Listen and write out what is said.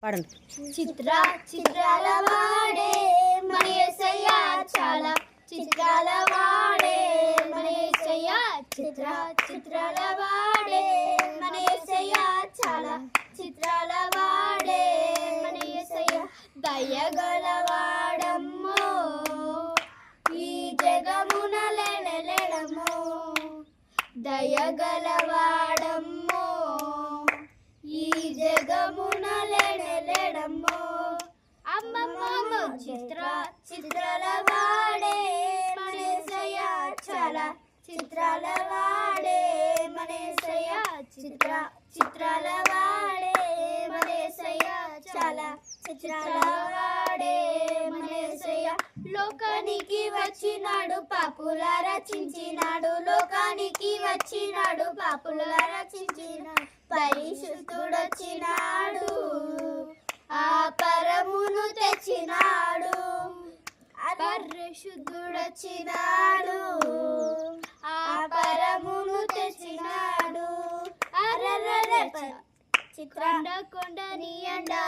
పాడండి. చిత్ర చిత్రాల వాడే మన యేసయ్య చాలా చిత్రాల వాడే మన యేసయ్య చిత్ర చిత్రాల వాడే మన యేసయ్య చాలా చిత్రాల వాడే మన యేసయ్య దయగలవాడమ్మో ఈ జగమున లేడమ్మో దయగలవాడమ్మో ఈ జగమున లేడమ్మో అమ్మమ్మ చిత్ర చిత్రాల వాడే మన యేసయ్య చాలా చిత్రాల వాడే మన యేసయ్య చిత్ర చిత్రాల వాడే మన యేసయ్య చాలా చిత్రాల వాడే మన యేసయ్య లోకానికి వచ్చినాడు పాపుల రచించినాడు లోకానికి వచ్చినాడు పాపుల రచించినాడు పరిశుద్ధుడొచ్చినాడు ఆ పరమును తెచ్చినాడు పరిశుద్ధుడొచ్చినాడు ఆ పరమును తెచ్చినాడు అరరర చిత్రాండ కొండని అండా